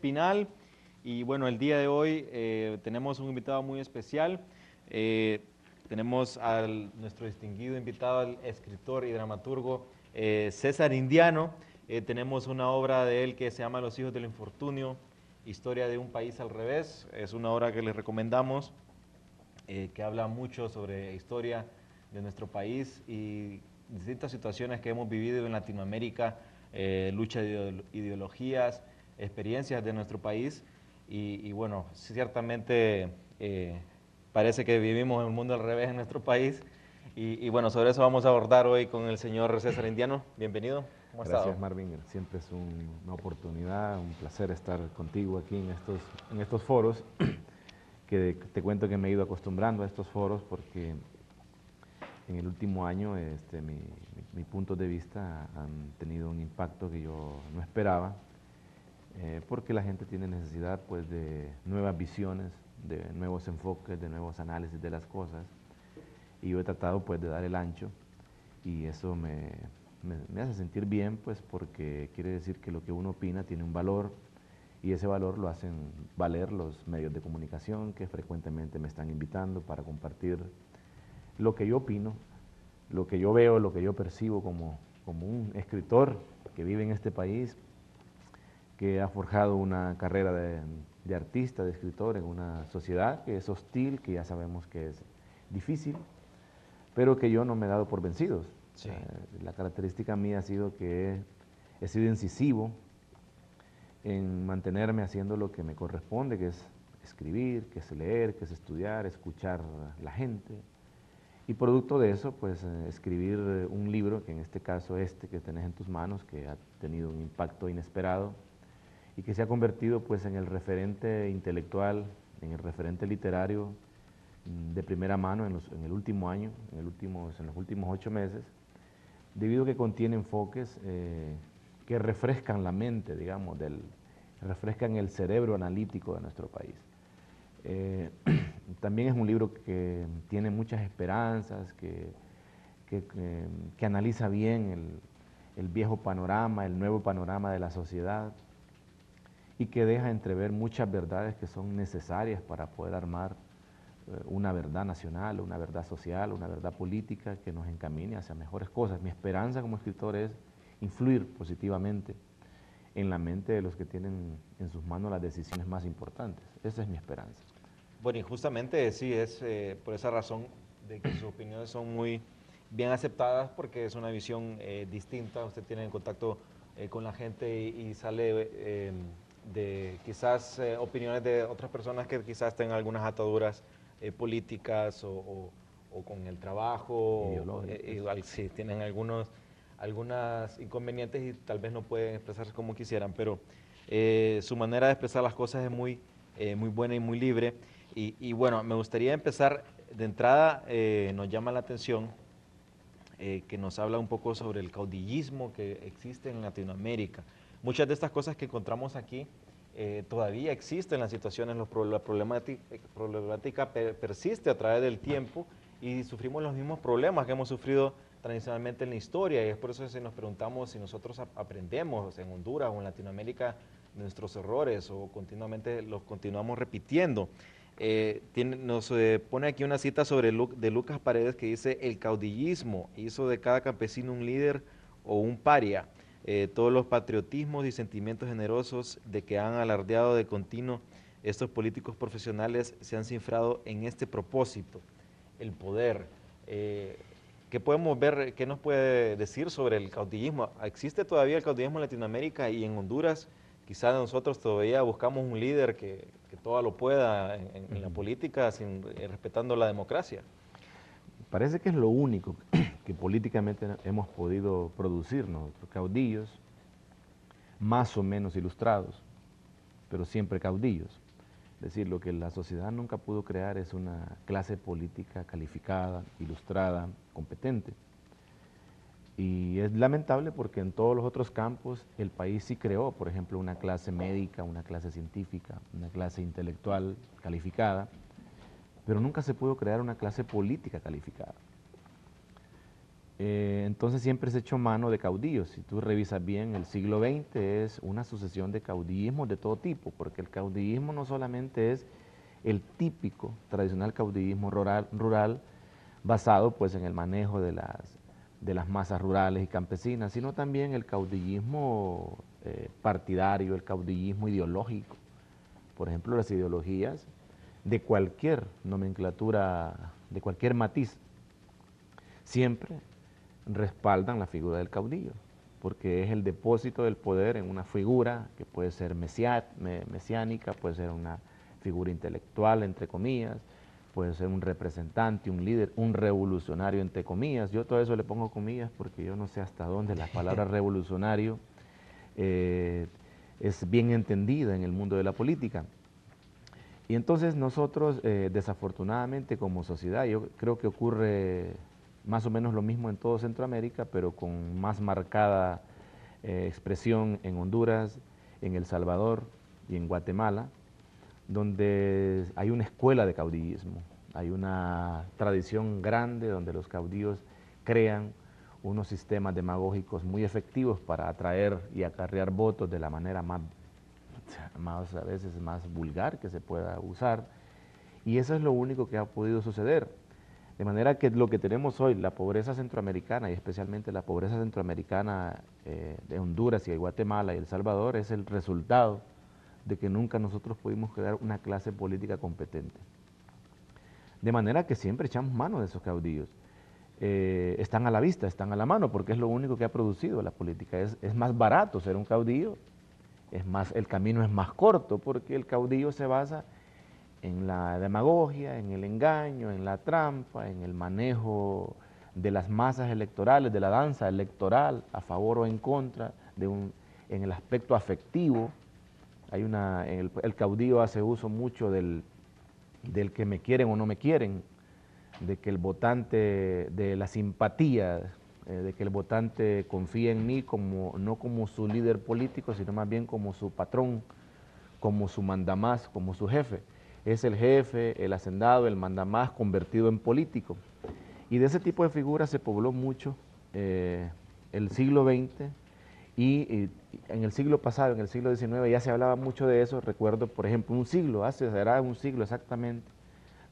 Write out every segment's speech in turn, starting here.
Pinal. Y bueno, el día de hoy tenemos un invitado muy especial. Tenemos a nuestro distinguido invitado, el escritor y dramaturgo César Indiano. Tenemos una obra de él que se llama Los hijos del infortunio, historia de un país al revés. Es una obra que les recomendamos, que habla mucho sobre historia de nuestro país y distintas situaciones que hemos vivido en Latinoamérica, lucha de ideologías, experiencias de nuestro país y bueno, ciertamente parece que vivimos en un mundo al revés en nuestro país y bueno, sobre eso vamos a abordar hoy con el señor César Indiano. Bienvenido, ¿cómo ha estado? Gracias, Marvin. Siempre es una oportunidad, un placer estar contigo aquí en estos foros, que te cuento que me he ido acostumbrando a estos foros porque en el último año mi punto de vista han tenido un impacto que yo no esperaba, porque la gente tiene necesidad pues, de nuevas visiones, de nuevos enfoques, de nuevos análisis de las cosas, y yo he tratado pues, de dar el ancho, y eso me hace sentir bien, pues porque quiere decir que lo que uno opina tiene un valor y ese valor lo hacen valer los medios de comunicación que frecuentemente me están invitando para compartir lo que yo opino, lo que yo veo, lo que yo percibo como un escritor que vive en este país, que ha forjado una carrera de artista, de escritor en una sociedad que es hostil, que ya sabemos que es difícil, pero que yo no me he dado por vencidos. Sí. La característica mía ha sido que he sido incisivo en mantenerme haciendo lo que me corresponde, que es escribir, que es leer, que es estudiar, escuchar a la gente. Y producto de eso, pues escribir un libro, que en este caso que tenés en tus manos, que ha tenido un impacto inesperado y que se ha convertido pues en el referente intelectual, en el referente literario de primera mano en el último año, en los últimos 8 meses, debido a que contiene enfoques que refrescan la mente, digamos, refrescan el cerebro analítico de nuestro país. También es un libro que tiene muchas esperanzas, que analiza bien el viejo panorama, el nuevo panorama de la sociedad y que deja entrever muchas verdades que son necesarias para poder armar una verdad nacional, una verdad social, una verdad política que nos encamine hacia mejores cosas. Mi esperanza como escritor es influir positivamente en la mente de los que tienen en sus manos las decisiones más importantes. Esa es mi esperanza. Bueno, y justamente sí, es por esa razón de que sus opiniones son muy bien aceptadas porque es una visión distinta. Usted tiene en contacto con la gente y sale de quizás opiniones de otras personas que quizás tengan algunas ataduras políticas o con el trabajo, Ideológicas. igual sí, tienen algunas inconvenientes y tal vez no pueden expresarse como quisieran, pero su manera de expresar las cosas es muy buena y muy libre. Y bueno, me gustaría empezar de entrada, nos llama la atención que nos habla un poco sobre el caudillismo que existe en Latinoamérica. Muchas de estas cosas que encontramos aquí todavía existen, las situaciones, la problemática persiste a través del tiempo y sufrimos los mismos problemas que hemos sufrido tradicionalmente en la historia y es por eso que nos preguntamos si nosotros aprendemos en Honduras o en Latinoamérica de nuestros errores o continuamente los continuamos repitiendo. Nos pone aquí una cita de Lucas Paredes que dice: el caudillismo hizo de cada campesino un líder o un paria. Todos los patriotismos y sentimientos generosos de que han alardeado de continuo estos políticos profesionales se han cifrado en este propósito, el poder. ¿Qué podemos ver, qué nos puede decir sobre el caudillismo? ¿Existe todavía el caudillismo en Latinoamérica y en Honduras? Quizás nosotros todavía buscamos un líder que todo lo pueda en la política, respetando la democracia. Parece que es lo único que políticamente hemos podido producir nosotros, caudillos, más o menos ilustrados, pero siempre caudillos. Es decir, lo que la sociedad nunca pudo crear es una clase política calificada, ilustrada, competente. Y es lamentable porque en todos los otros campos el país sí creó, por ejemplo, una clase médica, una clase científica, una clase intelectual calificada, pero nunca se pudo crear una clase política calificada. Entonces siempre se echó mano de caudillos. Si tú revisas bien, el siglo XX es una sucesión de caudillismos de todo tipo, porque el caudillismo no solamente es el típico, tradicional caudillismo rural basado pues en el manejo de las masas rurales y campesinas, sino también el caudillismo partidario, el caudillismo ideológico. Por ejemplo, las ideologías de cualquier nomenclatura, de cualquier matiz, siempre respaldan la figura del caudillo, porque es el depósito del poder en una figura que puede ser mesiánica, puede ser una figura intelectual, entre comillas, puede ser un representante, un líder, un revolucionario, entre comillas. Yo todo eso le pongo comillas porque yo no sé hasta dónde la palabra revolucionario es bien entendida en el mundo de la política. Y entonces nosotros, desafortunadamente como sociedad, yo creo que ocurre más o menos lo mismo en todo Centroamérica, pero con más marcada expresión en Honduras, en El Salvador y en Guatemala, donde hay una escuela de caudillismo, hay una tradición grande donde los caudillos crean unos sistemas demagógicos muy efectivos para atraer y acarrear votos de la manera más a veces más vulgar que se pueda usar, y eso es lo único que ha podido suceder. De manera que lo que tenemos hoy, la pobreza centroamericana y especialmente la pobreza centroamericana de Honduras y de Guatemala y El Salvador, es el resultado de que nunca nosotros pudimos crear una clase política competente. De manera que siempre echamos mano de esos caudillos. Están a la vista, están a la mano, porque es lo único que ha producido la política. Es más barato ser un caudillo, el camino es más corto, porque el caudillo se basa en la demagogia, en el engaño, en la trampa, en el manejo de las masas electorales, de la danza electoral, a favor o en contra, en el aspecto afectivo. El caudillo hace uso mucho del que me quieren o no me quieren, de que el votante, de la simpatía, de que el votante confía en mí no como su líder político, sino más bien como su patrón, como su mandamás, como su jefe. Es el jefe, el hacendado, el mandamás convertido en político. Y de ese tipo de figuras se pobló mucho el siglo XX y en el siglo pasado, en el siglo XIX, ya se hablaba mucho de eso. Recuerdo, por ejemplo, será un siglo exactamente,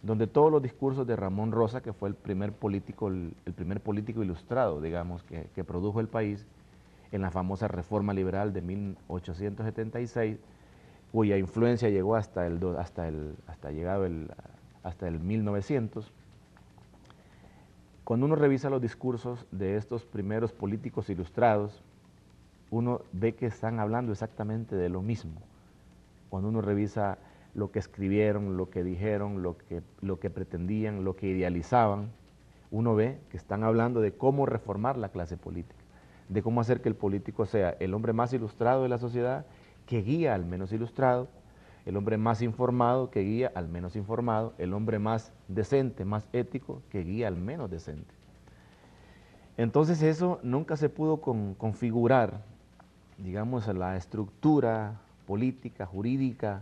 donde todos los discursos de Ramón Rosa, que fue el primer político ilustrado, digamos, que produjo el país, en la famosa Reforma Liberal de 1876, cuya influencia llegó hasta el 1900. Cuando uno revisa los discursos de estos primeros políticos ilustrados, uno ve que están hablando exactamente de lo mismo. Cuando uno revisa lo que escribieron, lo que dijeron, lo que pretendían, lo que idealizaban, uno ve que están hablando de cómo reformar la clase política, de cómo hacer que el político sea el hombre más ilustrado de la sociedad, que guía al menos ilustrado, el hombre más informado que guía al menos informado, el hombre más decente, más ético que guía al menos decente. Entonces eso nunca se pudo configurar, digamos, la estructura política, jurídica,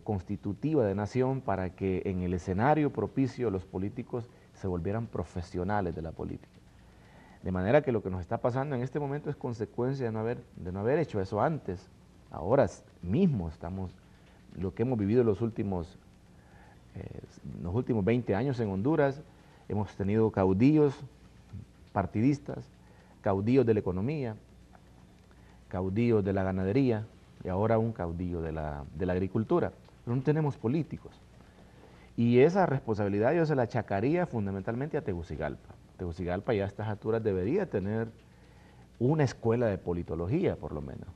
constitutiva de nación para que en el escenario propicio los políticos se volvieran profesionales de la política. De manera que lo que nos está pasando en este momento es consecuencia de no haber hecho eso antes. Ahora mismo lo que hemos vivido los últimos 20 años en Honduras, hemos tenido caudillos partidistas, caudillos de la economía, caudillos de la ganadería y ahora un caudillo de la agricultura. Pero no tenemos políticos. Y esa responsabilidad yo se la achacaría fundamentalmente a Tegucigalpa. Tegucigalpa ya a estas alturas debería tener una escuela de politología, por lo menos,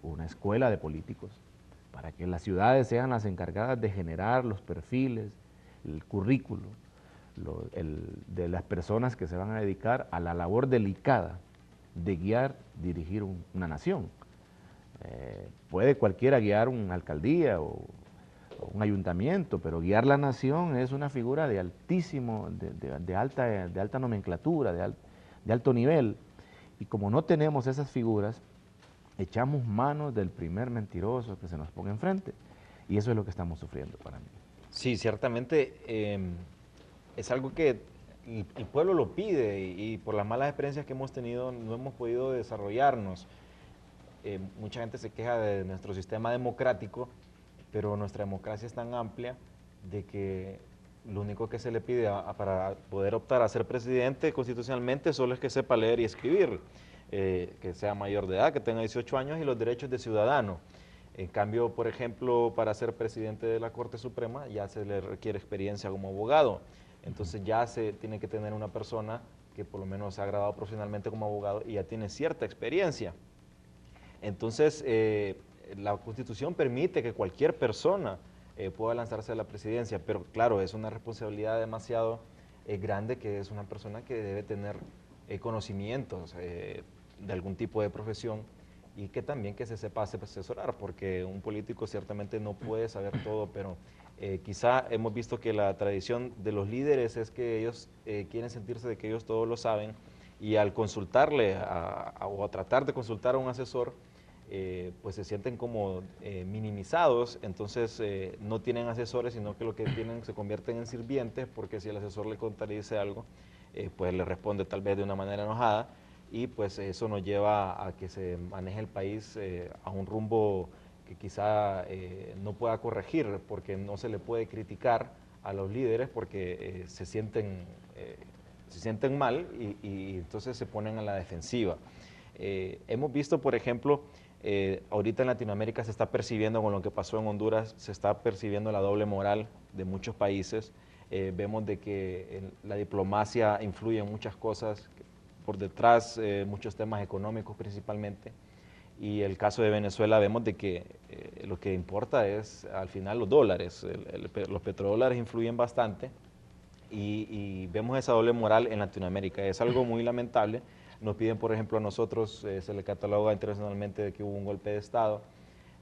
una escuela de políticos, para que las ciudades sean las encargadas de generar los perfiles, el currículo, de las personas que se van a dedicar a la labor delicada de guiar, dirigir una nación. Puede cualquiera guiar una alcaldía o un ayuntamiento, pero guiar la nación es una figura de alta nomenclatura, de alto nivel. Y como no tenemos esas figuras, echamos manos del primer mentiroso que se nos ponga enfrente. Y eso es lo que estamos sufriendo para mí. Sí, ciertamente es algo que el pueblo lo pide y por las malas experiencias que hemos tenido no hemos podido desarrollarnos. Mucha gente se queja de nuestro sistema democrático, pero nuestra democracia es tan amplia de que lo único que se le pide para poder optar a ser presidente constitucionalmente solo es que sepa leer y escribir, que sea mayor de edad, que tenga 18 años y los derechos de ciudadano. En cambio, por ejemplo, para ser presidente de la Corte Suprema ya se le requiere experiencia como abogado. Entonces ya se tiene que tener una persona que por lo menos se ha graduado profesionalmente como abogado y ya tiene cierta experiencia. Entonces, la Constitución permite que cualquier persona pueda lanzarse a la presidencia, pero claro, es una responsabilidad demasiado grande, que es una persona que debe tener conocimientos de algún tipo de profesión y que también que se sepa asesorar, porque un político ciertamente no puede saber todo, pero quizá hemos visto que la tradición de los líderes es que ellos quieren sentirse de que ellos todo lo saben, y al consultarle o a tratar de consultar a un asesor, pues se sienten como minimizados, entonces no tienen asesores, sino que lo que tienen se convierten en sirvientes, porque si el asesor le contradice algo, pues le responde tal vez de una manera enojada, y pues eso nos lleva a que se maneje el país a un rumbo que quizá no pueda corregir, porque no se le puede criticar a los líderes porque se sienten mal y entonces se ponen a la defensiva. Hemos visto, por ejemplo, ahorita en Latinoamérica se está percibiendo, con lo que pasó en Honduras, se está percibiendo la doble moral de muchos países. Vemos de que la diplomacia influye en muchas cosas, por detrás muchos temas económicos principalmente. Y el caso de Venezuela vemos de que lo que importa es al final los dólares. Los petrodólares influyen bastante y vemos esa doble moral en Latinoamérica. Es algo muy lamentable. Nos piden, por ejemplo, a nosotros, se le cataloga internacionalmente de que hubo un golpe de Estado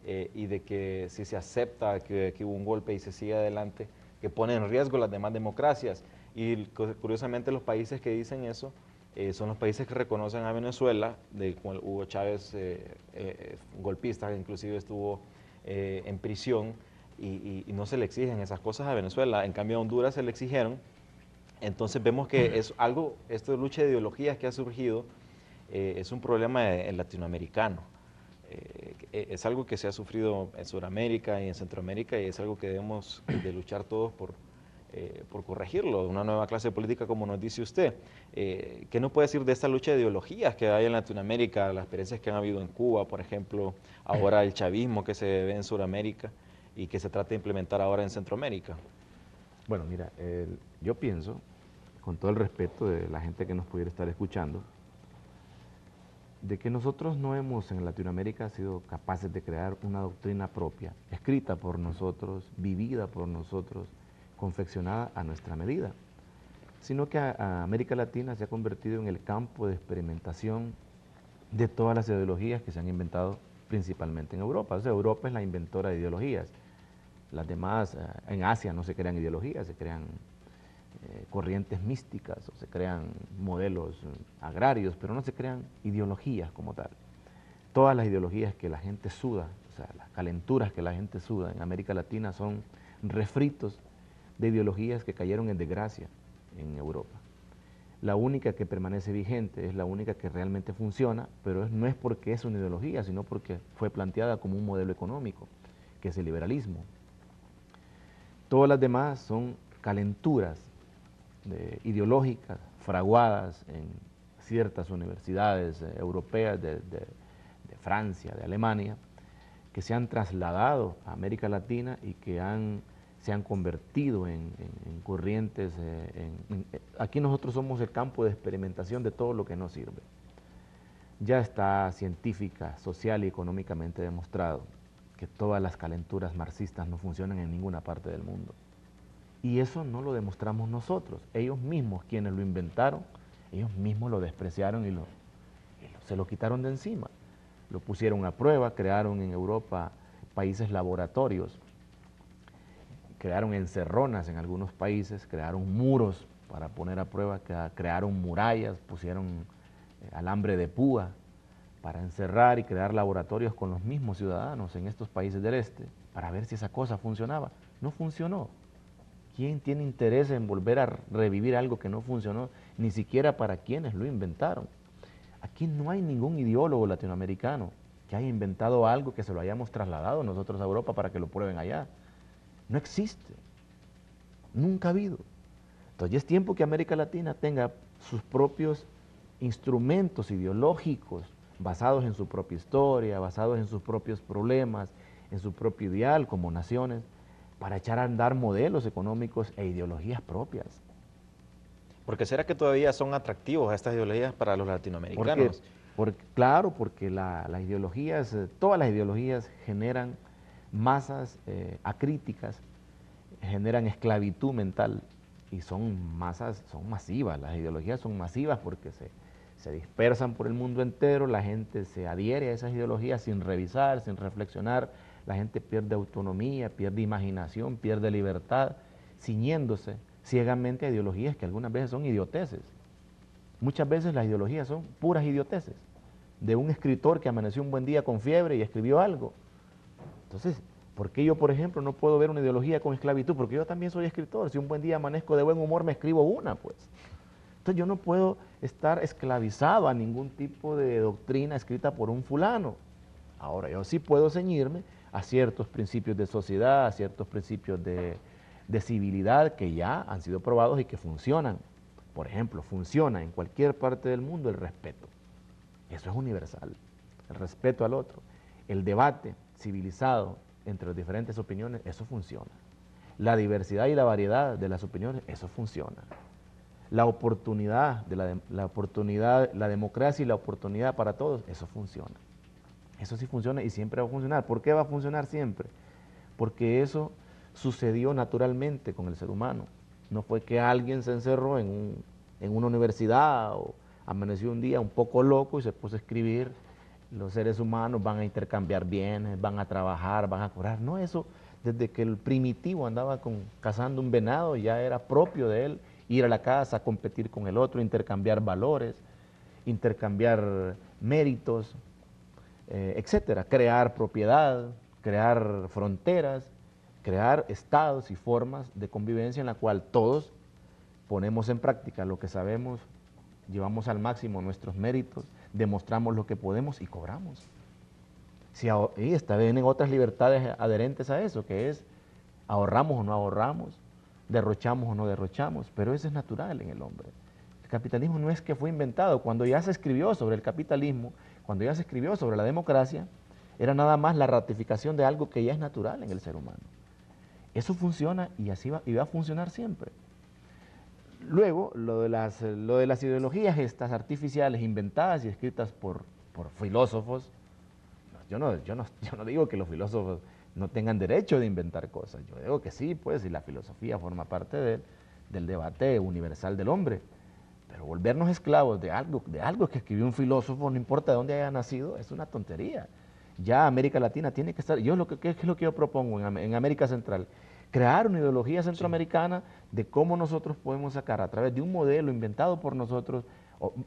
y de que si se acepta que hubo un golpe y se sigue adelante, que pone en riesgo las demás democracias. Y curiosamente los países que dicen eso son los países que reconocen a Venezuela, de cual Hugo Chávez, golpista, que inclusive estuvo en prisión, y no se le exigen esas cosas a Venezuela. En cambio a Honduras se le exigieron. Entonces vemos que es algo, esta lucha de ideologías que ha surgido, es un problema latinoamericano. Es algo que se ha sufrido en Sudamérica y en Centroamérica, y es algo que debemos de luchar todos por corregirlo, una nueva clase política, como nos dice usted. ¿Qué nos puede decir de esta lucha de ideologías que hay en Latinoamérica, las experiencias que han habido en Cuba, por ejemplo, ahora el chavismo que se ve en Sudamérica y que se trata de implementar ahora en Centroamérica? Bueno, mira, yo pienso, con todo el respeto de la gente que nos pudiera estar escuchando, de que nosotros no hemos en Latinoamérica sido capaces de crear una doctrina propia, escrita por nosotros, vivida por nosotros, confeccionada a nuestra medida, sino que a América Latina se ha convertido en el campo de experimentación de todas las ideologías que se han inventado principalmente en Europa. O sea, Europa es la inventora de ideologías. Las demás, en Asia no se crean ideologías, se crean corrientes místicas o se crean modelos agrarios, pero no se crean ideologías como tal. Todas las ideologías que la gente suda, o sea, las calenturas que la gente suda en América Latina son refritos de ideologías que cayeron en desgracia en Europa. La única que permanece vigente es la única que realmente funciona, pero no es porque es una ideología, sino porque fue planteada como un modelo económico, que es el liberalismo. Todas las demás son calenturas ideológicas fraguadas en ciertas universidades europeas de Francia, de Alemania, que se han trasladado a América Latina y que se han convertido en corrientes. Aquí nosotros somos el campo de experimentación de todo lo que no sirve. Ya está científica, social y económicamente demostrado que todas las calenturas marxistas no funcionan en ninguna parte del mundo. Y eso no lo demostramos nosotros. Ellos mismos, quienes lo inventaron, ellos mismos lo despreciaron y se lo quitaron de encima. Lo pusieron a prueba, crearon en Europa países laboratorios, crearon encerronas en algunos países, crearon muros para poner a prueba, crearon murallas, pusieron alambre de púa para encerrar y crear laboratorios con los mismos ciudadanos en estos países del este para ver si esa cosa funcionaba. No funcionó. ¿Quién tiene interés en volver a revivir algo que no funcionó? Ni siquiera para quienes lo inventaron. Aquí no hay ningún ideólogo latinoamericano que haya inventado algo que se lo hayamos trasladado nosotros a Europa para que lo prueben allá. No existe. Nunca ha habido. Entonces ya es tiempo que América Latina tenga sus propios instrumentos ideológicos basados en su propia historia, basados en sus propios problemas, en su propio ideal como naciones, para echar a andar modelos económicos e ideologías propias. ¿Porque será que todavía son atractivos estas ideologías para los Porque, latinoamericanos? claro, porque las ideologías, todas las ideologías generan masas acríticas, generan esclavitud mental y son masas, son masivas, las ideologías son masivas porque se dispersan por el mundo entero, la gente se adhiere a esas ideologías sin revisar, sin reflexionar, la gente pierde autonomía, pierde imaginación, pierde libertad, ciñéndose ciegamente a ideologías que algunas veces son idioteces. Muchas veces las ideologías son puras idioteces, de un escritor que amaneció un buen día con fiebre y escribió algo. Entonces, ¿por qué yo, por ejemplo, no puedo ver una ideología con esclavitud? Porque yo también soy escritor. Si un buen día amanezco de buen humor, me escribo una, pues. Entonces yo no puedo estar esclavizado a ningún tipo de doctrina escrita por un fulano. Ahora, yo sí puedo ceñirme a ciertos principios de sociedad, a ciertos principios de civilidad que ya han sido probados y que funcionan. Por ejemplo, funciona en cualquier parte del mundo el respeto. Eso es universal, el respeto al otro. El debate civilizado entre las diferentes opiniones, eso funciona. La diversidad y la variedad de las opiniones, eso funciona. La oportunidad, la democracia y la oportunidad para todos, eso funciona. Eso sí funciona y siempre va a funcionar. ¿Por qué va a funcionar siempre? Porque eso sucedió naturalmente con el ser humano. No fue que alguien se encerró en una universidad o amaneció un día un poco loco y se puso a escribir. Los seres humanos van a intercambiar bienes, van a trabajar, van a cobrar. No, eso desde que el primitivo andaba cazando un venado ya era propio de él ir a la casa, competir con el otro, intercambiar valores, intercambiar méritos, etcétera, crear propiedad, crear fronteras, crear estados y formas de convivencia en la cual todos ponemos en práctica lo que sabemos, llevamos al máximo nuestros méritos, demostramos lo que podemos y cobramos. Y vienen otras libertades adherentes a eso, que es ahorramos o no ahorramos, derrochamos o no derrochamos, pero eso es natural en el hombre. El capitalismo no es que fue inventado, cuando ya se escribió sobre el capitalismo, cuando ya se escribió sobre la democracia, era nada más la ratificación de algo que ya es natural en el ser humano. Eso funciona y así va a funcionar siempre. Luego, lo de las ideologías estas artificiales, inventadas y escritas por filósofos, yo no digo que los filósofos no tengan derecho de inventar cosas, yo digo que sí, pues, y la filosofía forma parte del debate universal del hombre, pero volvernos esclavos de algo que escribió un filósofo, no importa de dónde haya nacido, es una tontería. Ya América Latina tiene que estar, ¿qué es lo que yo propongo en América Central? Crear una ideología centroamericana de cómo nosotros podemos sacar a través de un modelo inventado por nosotros,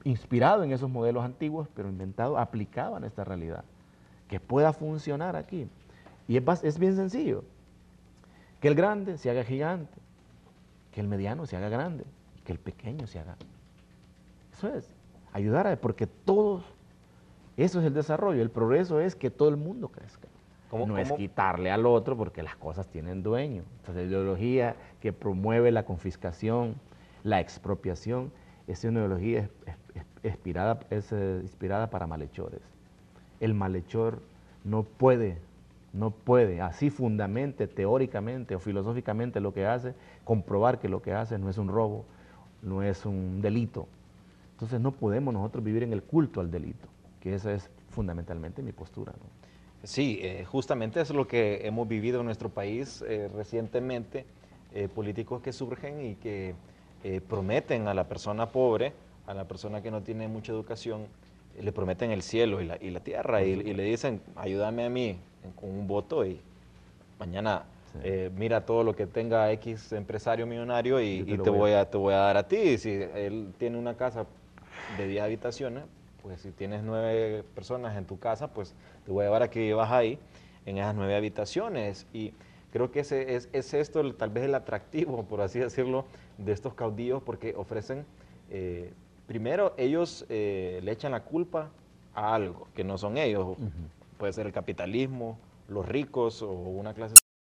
inspirado en esos modelos antiguos, pero inventado, aplicado a nuestra realidad, que pueda funcionar aquí. Y es bien sencillo, que el grande se haga gigante, que el mediano se haga grande, que el pequeño se haga. Eso es, porque todos, eso es el desarrollo, el progreso es que todo el mundo crezca. No es quitarle al otro porque las cosas tienen dueño. Entonces, la ideología que promueve la confiscación, la expropiación, es una ideología inspirada para malhechores. El malhechor no puede, así fundamente, teóricamente o filosóficamente lo que hace, comprobar que lo que hace no es un robo, no es un delito. Entonces no podemos nosotros vivir en el culto al delito, que esa es fundamentalmente mi postura, ¿no? Sí, justamente eso es lo que hemos vivido en nuestro país recientemente, políticos que surgen y que prometen a la persona pobre, a la persona que no tiene mucha educación, le prometen el cielo y la tierra y le dicen, ayúdame a mí con un voto y mañana mira todo lo que tenga X empresario millonario y te voy a dar a ti. Si él tiene una casa de 10 habitaciones, pues si tienes 9 personas en tu casa, pues te voy a llevar a que vivas ahí, en esas 9 habitaciones. Y Creo que es esto tal vez el atractivo, por así decirlo, de estos caudillos, porque ofrecen, primero ellos le echan la culpa a algo que no son ellos, puede ser el capitalismo, los ricos o una clase